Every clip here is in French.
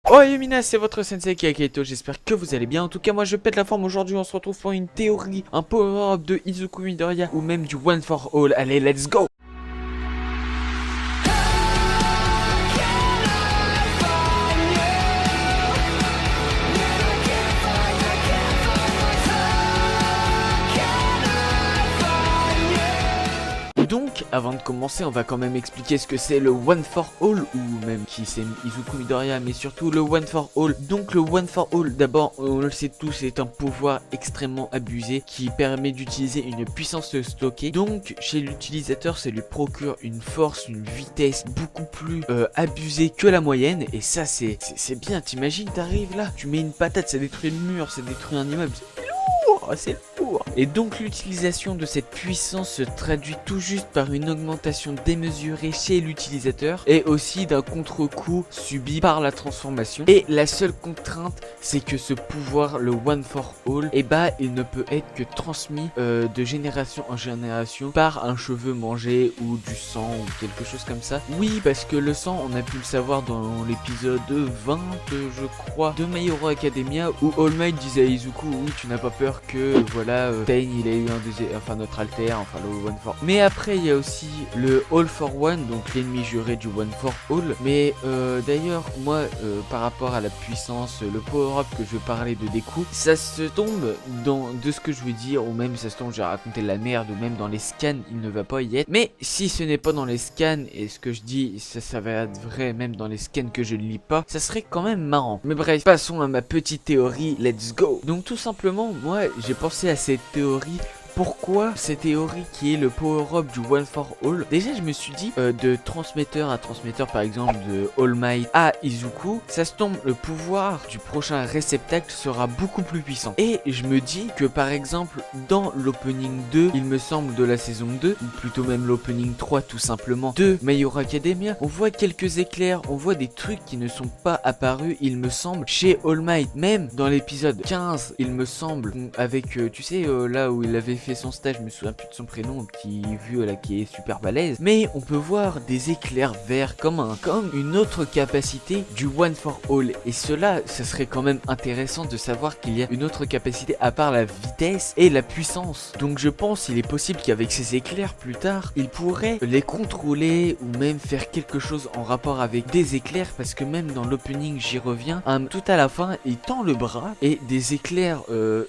Oh Yamina, c'est votre sensei Kaito, j'espère que vous allez bien. En tout cas moi je pète la forme aujourd'hui, on se retrouve pour une théorie, un power-up de Izuku Midoriya ou même du One for All. Allez, let's go. Donc, avant de commencer, on va quand même expliquer ce que c'est le One for All, ou même qui c'est Izuku Midoriya, mais surtout le One for All. Donc le One for All, d'abord, on le sait tous, c'est un pouvoir extrêmement abusé qui permet d'utiliser une puissance stockée. Donc, chez l'utilisateur, ça lui procure une force, une vitesse beaucoup plus abusée que la moyenne. Et ça, c'est bien, t'imagines, t'arrives là, tu mets une patate, ça détruit le mur, ça détruit un immeuble. C'est lourd. Et donc l'utilisation de cette puissance se traduit tout juste par une augmentation démesurée chez l'utilisateur et aussi d'un contre-coup subi par la transformation. Et la seule contrainte, c'est que ce pouvoir, le One for All, il ne peut être que transmis de génération en génération par un cheveu mangé ou du sang ou quelque chose comme ça. Oui, parce que le sang, on a pu le savoir dans l'épisode 20, je crois, de My Hero Academia, où All Might disait à Izuku, oui, tu n'as pas peur que voilà, Pain il a eu notre alter, enfin le One for. Mais après il y a aussi le All for One, donc l'ennemi juré du One for All. Mais d'ailleurs moi par rapport à la puissance, le power up que je parlais de Deku, ça se tombe de ce que je veux dire, ou même ça se tombe, j'ai raconté la merde, ou même dans les scans il ne va pas y être. Mais si ce n'est pas dans les scans, et ce que je dis ça va être vrai même dans les scans que je ne lis pas, ça serait quand même marrant. Mais bref, passons à ma petite théorie, let's go. Donc tout simplement, moi j'ai pensé à cette théorie. Pourquoi cette théorie qui est le power-up du One for All? Déjà je me suis dit de transmetteur à transmetteur, par exemple de All Might à Izuku, ça se tombe, le pouvoir du prochain réceptacle sera beaucoup plus puissant. Et je me dis que par exemple dans l'opening 2, il me semble, de la saison 2, ou plutôt même l'opening 3 tout simplement, de My Hero Academia, on voit quelques éclairs, on voit des trucs qui ne sont pas apparus, il me semble, chez All Might. Même dans l'épisode 15, il me semble, avec, tu sais, là où il avait fait son stage, je me souviens plus de son prénom, un petit vieux là qui est super balèze, mais on peut voir des éclairs verts comme une autre capacité du One for All. Et cela, ça serait quand même intéressant de savoir qu'il y a une autre capacité à part la vitesse et la puissance. Donc je pense qu'il est possible qu'avec ces éclairs plus tard, il pourrait les contrôler ou même faire quelque chose en rapport avec des éclairs, parce que même dans l'opening, j'y reviens, tout à la fin, il tend le bras et des éclairs,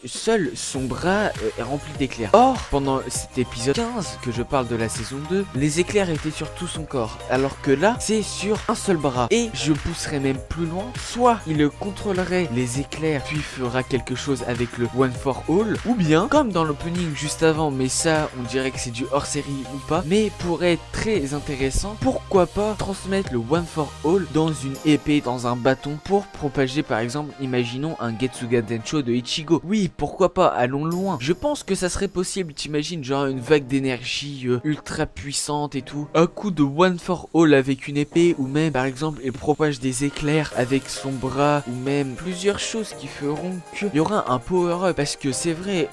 seul son bras est rempli d'éclairs. Or, pendant cet épisode 15 que je parle de la saison 2, les éclairs étaient sur tout son corps, alors que là, c'est sur un seul bras. Et je pousserais même plus loin, soit il contrôlerait les éclairs puis fera quelque chose avec le One for All, ou bien, comme dans l'opening juste avant, mais ça, on dirait que c'est du hors-série ou pas, mais pourrait être très intéressant, pourquoi pas transmettre le One for All dans une épée, dans un bâton, pour propager par exemple, imaginons un Getsuga Dencho de Ichigo. Oui, pourquoi pas, allons loin. Je pense que ça serait possible, t'imagines, genre une vague d'énergie ultra puissante et tout, un coup de One for All avec une épée, ou même par exemple il propage des éclairs avec son bras, ou même plusieurs choses qui feront qu'il y aura un power up, parce que c'est vrai,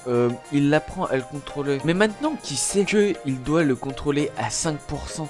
il apprend à le contrôler, mais maintenant qu'il sait que il doit le contrôler à 5%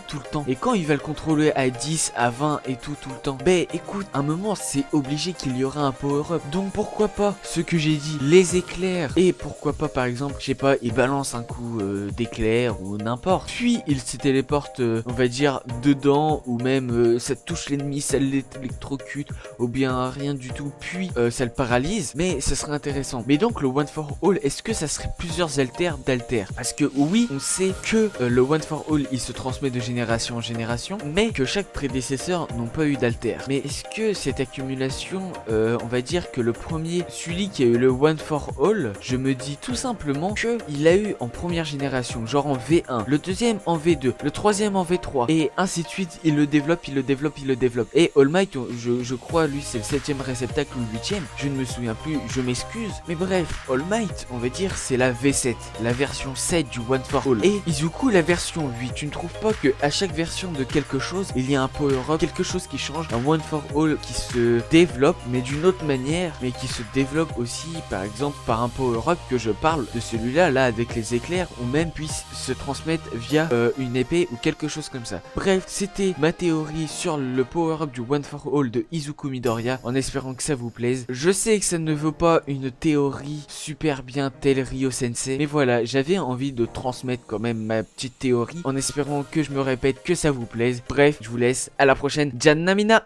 tout le temps, et quand il va le contrôler à 10, à 20 et tout le temps, ben écoute, à un moment c'est obligé qu'il y aura un power up. Donc pourquoi pas ce que j'ai dit, les éclairs, et pourquoi pas par exemple, je sais pas, il balance un coup d'éclair ou n'importe, puis il se téléporte, on va dire, dedans, ou même ça touche l'ennemi, ça l'électrocute, ou bien rien du tout, puis ça le paralyse. Mais ça serait intéressant. Mais donc le One for All, est-ce que ça serait plusieurs alters d'alters? Parce que oui, on sait que le One for All il se transmet de génération en génération, mais que chaque prédécesseur n'ont pas eu d'alter. Mais est-ce que cette accumulation, on va dire que le premier, celui qui a eu le One for All, je me dis tout simplement que il a eu en première génération, genre en V1, le deuxième en V2, le troisième en V3, et ainsi de suite, il le développe, il le développe, il le développe. Et All Might, je crois, lui, c'est le 7ème réceptacle ou le 8ème, je ne me souviens plus, je m'excuse. Mais bref, All Might, on va dire, c'est la V7, la version 7 du One for All. Et Izuku, la version 8, tu ne trouves pas que à chaque version de quelque chose, il y a un power-up, quelque chose qui change, un One for All qui se développe, mais d'une autre manière, mais qui se développe aussi, par exemple, par un power-up que je parle de celui-là, voilà, avec les éclairs, ou même puisse se transmettre via une épée ou quelque chose comme ça. Bref, c'était ma théorie sur le power-up du One for All de Izuku Midoriya, en espérant que ça vous plaise. Je sais que ça ne vaut pas une théorie super bien telle Ryo Sensei, mais voilà, j'avais envie de transmettre quand même ma petite théorie, en espérant que je me répète, que ça vous plaise. Bref, je vous laisse, à la prochaine, Janna Mina.